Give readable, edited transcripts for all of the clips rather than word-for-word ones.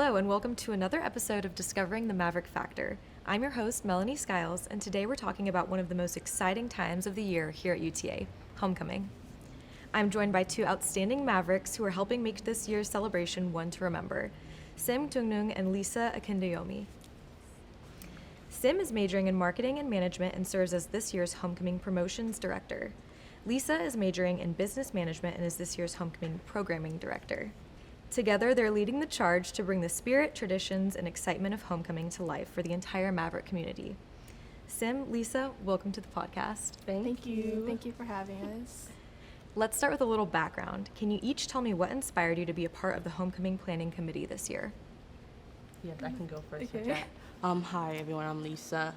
Hello, and welcome to another episode of Discovering the Maverick Factor. I'm your host, Melanie Skiles, and today we're talking about one of the most exciting times of the year here at UTA, homecoming. I'm joined by two outstanding Mavericks who are helping make this year's celebration one to remember, Sim Tungnung and Lisa Akindayomi. Sim is majoring in marketing and management and serves as this year's homecoming promotions director. Lisa is majoring in business management and is this year's homecoming programming director. Together, they're leading the charge to bring the spirit, traditions, and excitement of homecoming to life for the entire Maverick community. Sim, Lisa, welcome to the podcast. Thank you. Thank you for having us. Let's start with a little background. Can you each tell me what inspired you to be a part of the homecoming planning committee this year? Yeah, I can go first. Okay. Hi everyone, I'm Lisa.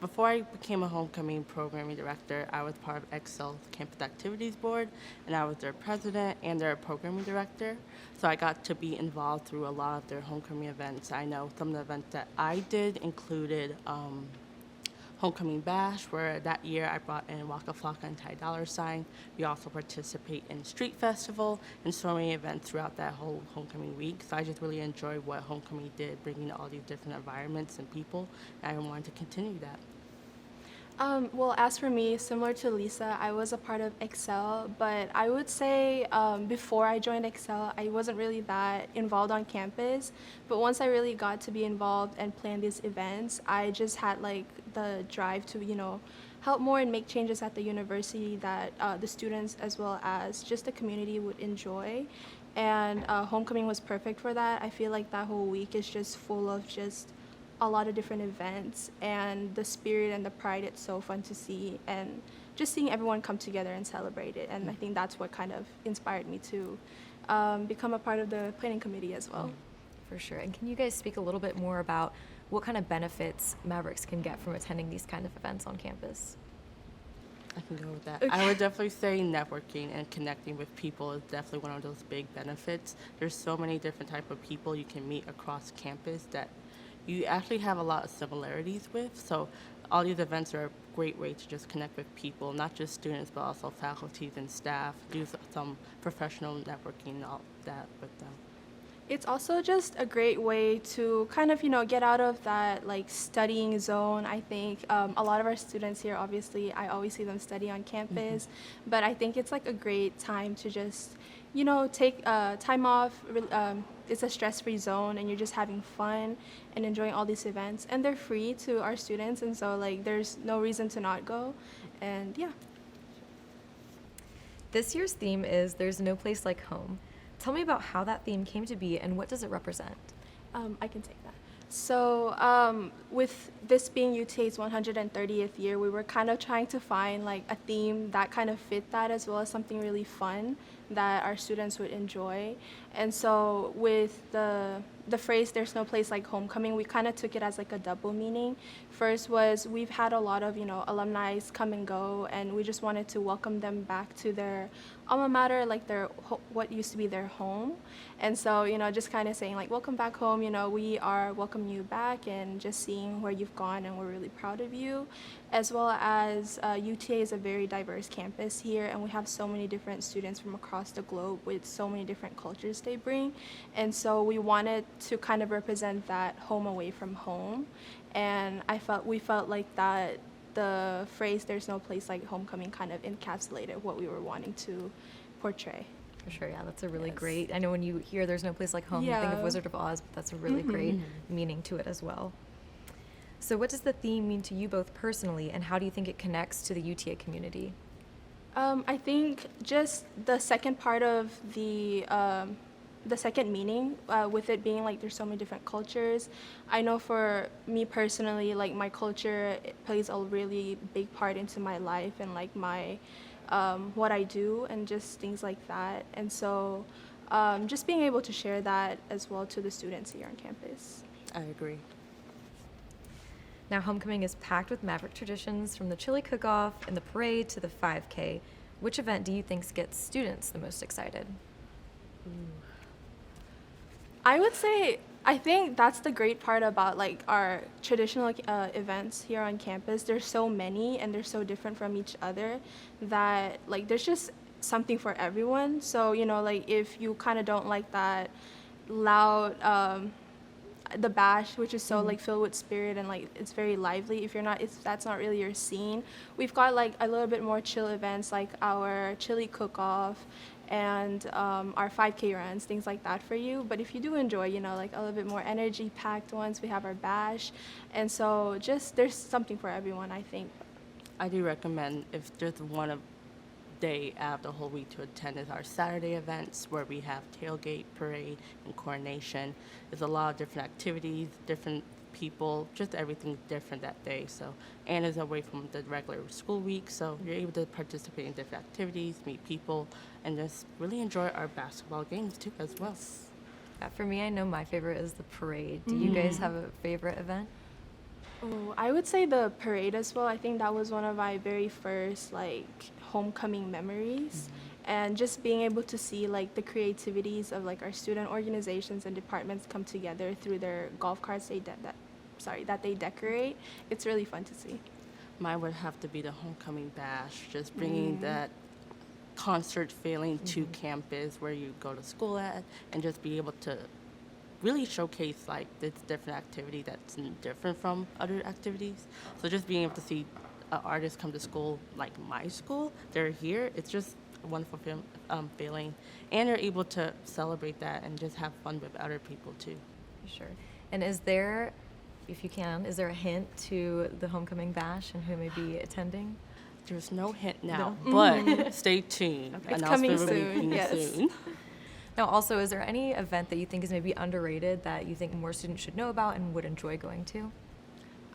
Before I became a homecoming programming director, I was part of Excel Campus Activities Board, and I was their president and their programming director. So I got to be involved through a lot of their homecoming events. I know some of the events that I did included Homecoming Bash, where that year I brought in Waka Flocka and Ty Dollar Sign. We also participate in Street Festival and so many events throughout that whole homecoming week. So I just really enjoyed what homecoming did, bringing all these different environments and people, and I wanted to continue that. Well, as for me, similar to Lisa, I was a part of Excel, but I would say before I joined Excel, I wasn't really that involved on campus. But once I really got to be involved and plan these events, I just had like the drive to, help more and make changes at the university that the students as well as just the community would enjoy. And homecoming was perfect for that. I feel like that whole week is just full of just a lot of different events, and the spirit and the pride, it's so fun to see, and just seeing everyone come together and celebrate it. And I think that's what kind of inspired me to become a part of the planning committee as well. For sure. And can you guys speak a little bit more about what kind of benefits Mavericks can get from attending these kind of events on campus? I can go with that. Okay. I would definitely say networking and connecting with people is definitely one of those big benefits. There's so many different type of people you can meet across campus that you actually have a lot of similarities with. So all these events are a great way to just connect with people, not just students, but also faculty and staff, do some professional networking and all that with them. It's also just a great way to kind of, get out of that like studying zone. I think a lot of our students here, obviously, I always see them study on campus, but I think it's like a great time to just, take time off. It's a stress-free zone, and you're just having fun and enjoying all these events. And they're free to our students, and so like there's no reason to not go. And yeah. This year's theme is There's No Place Like Home. Tell me about how that theme came to be and what does it represent? I can take that. So with this being UTA's 130th year, we were kind of trying to find like a theme that kind of fit that, as well as something really fun that our students would enjoy. And so with the phrase "there's no place like homecoming," we kind of took it as like a double meaning. First was we've had a lot of alumni come and go, and we just wanted to welcome them back to their alma mater, like their what used to be their home. And so just kind of saying like welcome back home. We are welcoming you back and just seeing where you've gone, and we're really proud of you. As well as UTA is a very diverse campus here, and we have so many different students from across the globe with so many different cultures they bring. And so we wanted to kind of represent that home away from home. And we felt like that the phrase "there's no place like homecoming" kind of encapsulated what we were wanting to portray. For sure, yeah, that's a really great, I know when you hear There's No Place Like Home, you think of Yeah. Wizard of Oz, but that's a really great meaning to it as well. So what does the theme mean to you both personally, and how do you think it connects to the UTA community? I think just the second part of the second meaning, with it being like there's so many different cultures. I know for me personally, like my culture, it plays a really big part into my life and like my what I do and just things like that. And so just being able to share that as well to the students here on campus. I agree. Now, homecoming is packed with Maverick traditions, from the chili cook-off and the parade to the 5K. Which event do you think gets students the most excited? I would say, I think that's the great part about like our traditional events here on campus. There's so many and they're so different from each other that like there's just something for everyone. So like if you kind of don't like that loud, the bash, which is so like filled with spirit and like it's very lively. If that's not really your scene, we've got like a little bit more chill events like our chili cook-off and our 5K runs, things like that for you. But if you do enjoy, like a little bit more energy-packed ones, we have our bash, and so just there's something for everyone, I think. I do recommend if there's one day out of the whole week to attend is our Saturday events where we have tailgate, parade, and coronation. There's a lot of different activities, different people, just everything different that day. So, and it's away from the regular school week, so you're able to participate in different activities, meet people, and just really enjoy our basketball games too as well. Yeah, for me, I know my favorite is the parade. Do you guys have a favorite event? Oh, I would say the parade as well. I think that was one of my very first like homecoming memories. And just being able to see like the creativities of like our student organizations and departments come together through their golf carts that they decorate. It's really fun to see. Mine would have to be the homecoming bash, just bringing that concert feeling to campus where you go to school at, and just be able to really showcase like this different activity that's different from other activities. So just being able to see artists come to school, like my school, they're here. It's just a wonderful feeling, and you're able to celebrate that and just have fun with other people too. Sure. And is there, if you can, is there a hint to the homecoming bash and who may be attending? There's no hint now, but stay tuned. It's coming Announcement will be soon, coming yes. soon. Now, also, is there any event that you think is maybe underrated that you think more students should know about and would enjoy going to?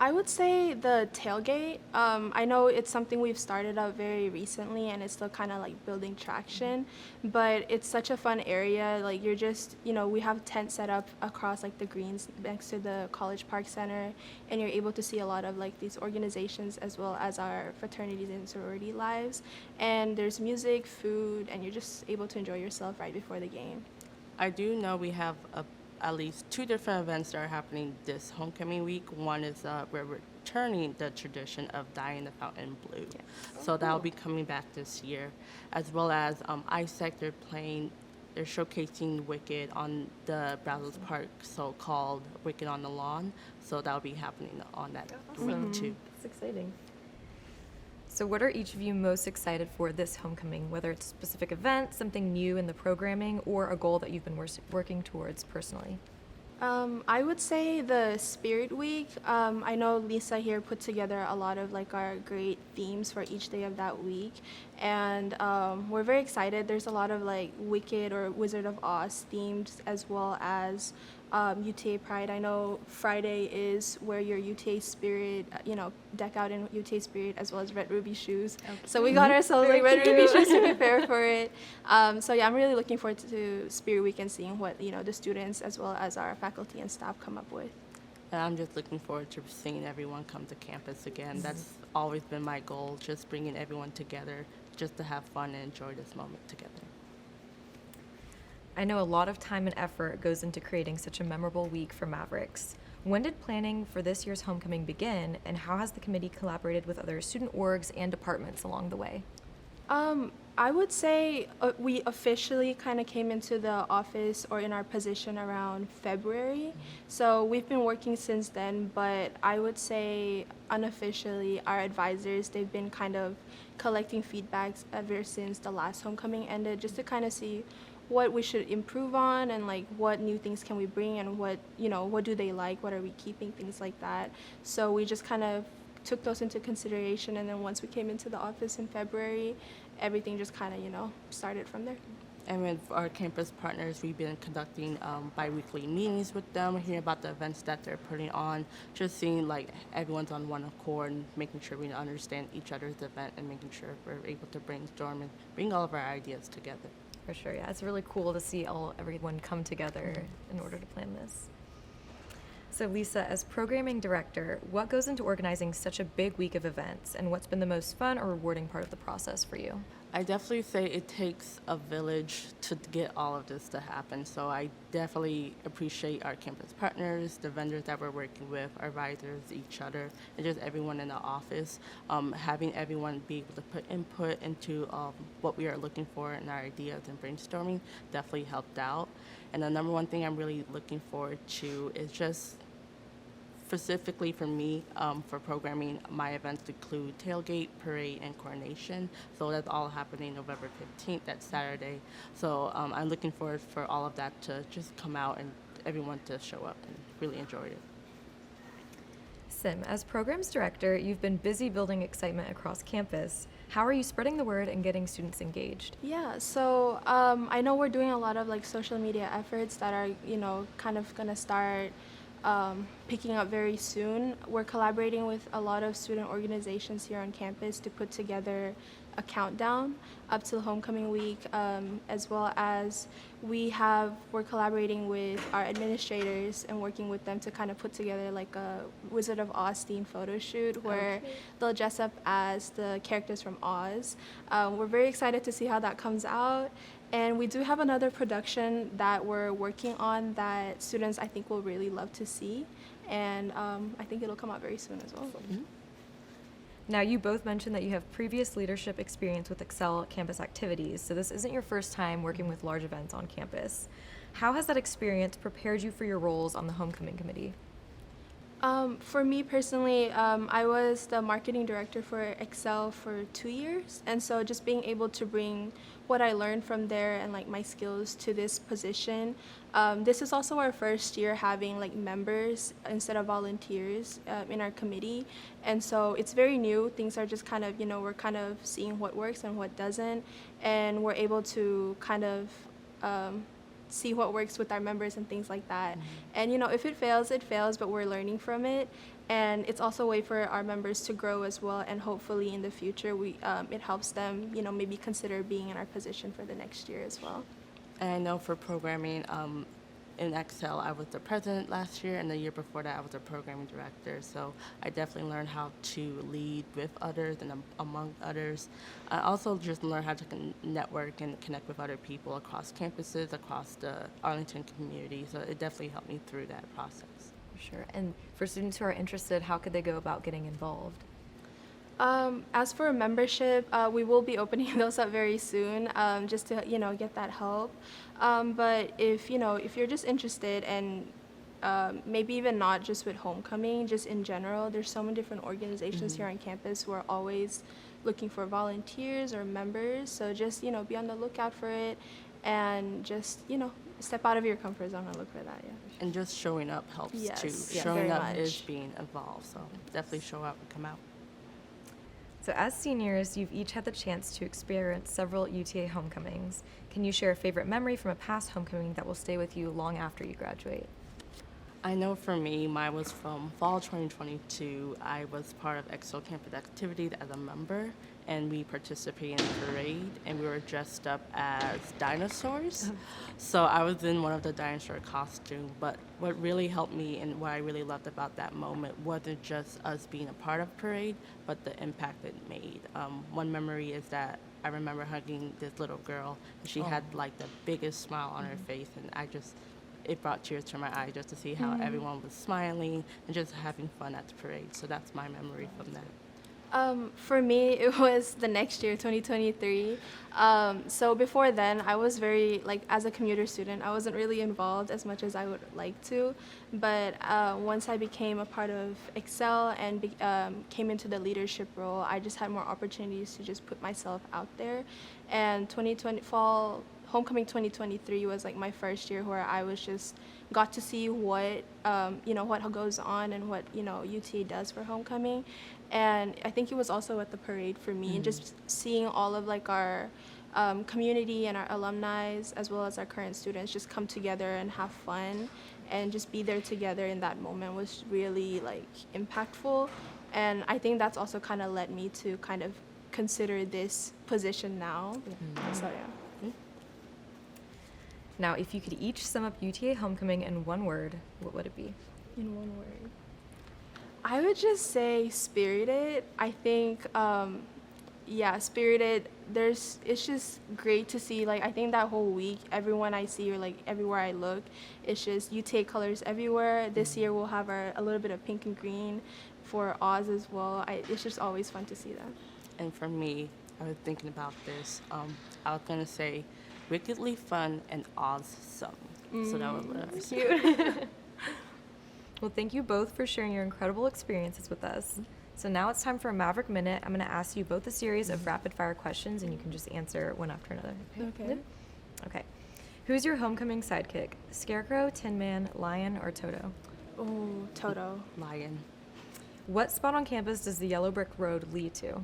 I would say the tailgate. I know it's something we've started up very recently and it's still kind of like building traction, but it's such a fun area. Like you're just, we have tents set up across like the greens next to the College Park Center, and you're able to see a lot of like these organizations as well as our fraternities and sorority lives. And there's music, food, and you're just able to enjoy yourself right before the game. I do know we have at least 2 different events that are happening this homecoming week. One is we're returning the tradition of dyeing the fountain blue. Yes. So that'll be coming back this year, as well as ISEC, they're showcasing Wicked on the Brazos Park, so-called Wicked on the Lawn. So that'll be happening on that week too. That's exciting. So what are each of you most excited for this homecoming, whether it's a specific event, something new in the programming, or a goal that you've been working towards personally? I would say the Spirit Week. I know Lisa here put together a lot of like our great themes for each day of that week, and we're very excited. There's a lot of like Wicked or Wizard of Oz themes, as well as UTA Pride. I know Friday is where your UTA Spirit, deck out in UTA Spirit, as well as Red Ruby shoes. Okay. So we got ourselves like Red Ruby shoes to prepare for it. So yeah, I'm really looking forward to Spirit Week and seeing what the students as well as our faculty and staff come up with. And I'm just looking forward to seeing everyone come to campus again. That's always been my goal, just bringing everyone together, just to have fun and enjoy this moment together. I know a lot of time and effort goes into creating such a memorable week for Mavericks. When did planning for this year's homecoming begin, and how has the committee collaborated with other student orgs and departments along the way? I would say we officially kind of came into the office or in our position around February. So we've been working since then, but I would say unofficially our advisors, they've been kind of collecting feedbacks ever since the last homecoming ended, just to kind of see what we should improve on and like what new things can we bring and what do they like, what are we keeping, things like that. So we just kind of took those into consideration, and then once we came into the office in February, everything just kind of started from there. And with our campus partners, we've been conducting bi-weekly meetings with them, hearing about the events that they're putting on, just seeing like everyone's on one accord and making sure we understand each other's event and making sure we're able to brainstorm and bring all of our ideas together. For sure, yeah. It's really cool to see everyone come together in order to plan this. So Lisa, as programming director, what goes into organizing such a big week of events, and what's been the most fun or rewarding part of the process for you? I definitely say it takes a village to get all of this to happen. So I definitely appreciate our campus partners, the vendors that we're working with, our advisors, each other, and just everyone in the office. Having everyone be able to put input into what we are looking for and our ideas and brainstorming definitely helped out. And the number one thing I'm really looking forward to is just specifically for me, for programming, my events include tailgate, parade, and coronation. So that's all happening November 15th, that's Saturday. So I'm looking forward for all of that to just come out and everyone to show up and really enjoy it. Sim, as programs director, you've been busy building excitement across campus. How are you spreading the word and getting students engaged? Yeah, so I know we're doing a lot of like social media efforts that are, kind of gonna start picking up very soon. We're collaborating with a lot of student organizations here on campus to put together a countdown up till homecoming week, as well as we're collaborating with our administrators and working with them to kind of put together like a Wizard of Oz themed photo shoot where they'll dress up as the characters from Oz. We're very excited to see how that comes out. And we do have another production that we're working on that students I think will really love to see. And I think it'll come out very soon as well. Mm-hmm. Now, you both mentioned that you have previous leadership experience with Excel campus activities, so this isn't your first time working with large events on campus. How has that experience prepared you for your roles on the homecoming committee? For me personally, I was the marketing director for Excel for 2 years, and so just being able to bring what I learned from there and like my skills to this position. This is also our first year having like members instead of volunteers in our committee, and so it's very new. Things are just kind of, we're kind of seeing what works and what doesn't, and we're able to kind of see what works with our members and things like that. And if it fails, it fails, but we're learning from it. And it's also a way for our members to grow as well, and hopefully in the future it helps them maybe consider being in our position for the next year as well. And I know for programming, in Excel, I was the president last year, and the year before that, I was a programming director. So I definitely learned how to lead with others and among others. I also just learned how to network and connect with other people across campuses, across the Arlington community. So it definitely helped me through that process. Sure. And for students who are interested, how could they go about getting involved? As for membership, we will be opening those up very soon, just to get that help. But if you're just interested, and maybe even not just with homecoming, just in general, there's so many different organizations here on campus who are always looking for volunteers or members. So just be on the lookout for it, and just step out of your comfort zone and look for that. Yeah. And just showing up helps Yes, too. yeah, Showing very up much. is being involved. So definitely show up and come out. So as seniors, you've each had the chance to experience several UTA homecomings. Can you share a favorite memory from a past homecoming that will stay with you long after you graduate? I know for me, mine was from fall 2022. I was part of Excel campus activities as a member, and we participated in the parade, and we were dressed up as dinosaurs. So I was in one of the dinosaur costumes, but what really helped me and what I really loved about that moment wasn't just us being a part of parade, but the impact it made. One memory is that I remember hugging this little girl, and she had like the biggest smile on her face, and it brought tears to my eyes just to see how everyone was smiling and just having fun at the parade. So that's my memory from that. For me, it was the next year, 2023. So before then, I was very, as a commuter student, I wasn't really involved as much as I would like to. But once I became a part of Excel and came into the leadership role, I just had more opportunities to just put myself out there. And Homecoming 2023 was my first year where I was just got to see what what goes on and what UTA does for homecoming, and I think it was also at the parade for me, and just seeing all of our community and our alumni as well as our current students just come together and have fun and just be there together in that moment was really impactful, and I think that's also kind of led me to kind of consider this position now. So yeah. Now, if you could each sum up UTA homecoming in one word, what would it be? In one word, I would just say spirited. I think, yeah, spirited. It's just great to see. Like, I think that whole week, everyone I see or like everywhere I look, it's just UTA colors everywhere. This year we'll have a little bit of pink and green for Oz as well. It's just always fun to see that. And for me, I was thinking about this. I was gonna say, wickedly fun and awesome. So that was what I was saying. Well, thank you both for sharing your incredible experiences with us. So now it's time for a Maverick Minute. I'm going to ask you both a series of rapid fire questions, and you can just answer one after another. Okay. Okay. Who's your homecoming sidekick? Scarecrow, Tin Man, Lion, or Toto? Oh, Toto. Lion. What spot on campus does the yellow brick road lead to?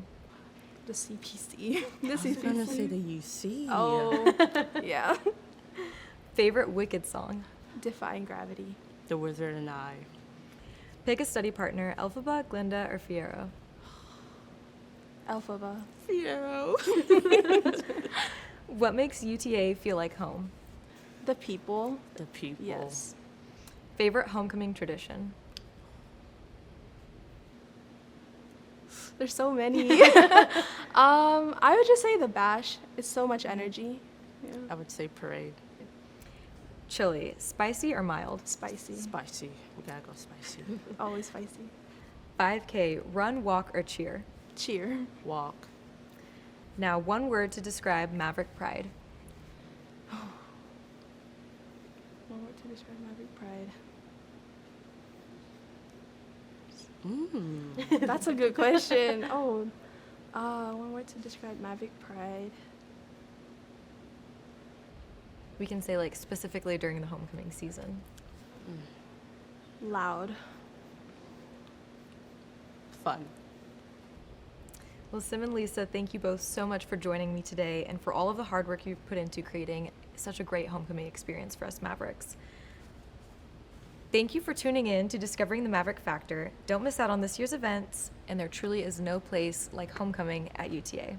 The CPC. The I was CPC. gonna say the UC. Oh, yeah. Favorite Wicked song? Defying Gravity. The Wizard and I. Pick a study partner, Elphaba, Glinda, or Fiero. Elphaba. Fiero. What makes UTA feel like home? The people. The people. Yes. Favorite homecoming tradition? There's so many. I would just say the bash. It's so much energy. Yeah. I would say parade. Chili, spicy or mild? Spicy. Spicy. We gotta go spicy. Always spicy. 5K, run, walk, or cheer? Cheer. Walk. Now, one word to describe Maverick Pride. One word to describe Maverick Pride. That's a good question. Oh, one word to describe Maverick Pride. We can say like specifically during the homecoming season. Loud. Fun. Well, Sim and Lisa, thank you both so much for joining me today and for all of the hard work you've put into creating such a great homecoming experience for us Mavericks. Thank you for tuning in to Discovering the Maverick Factor. Don't miss out on this year's events, and there truly is no place like homecoming at UTA.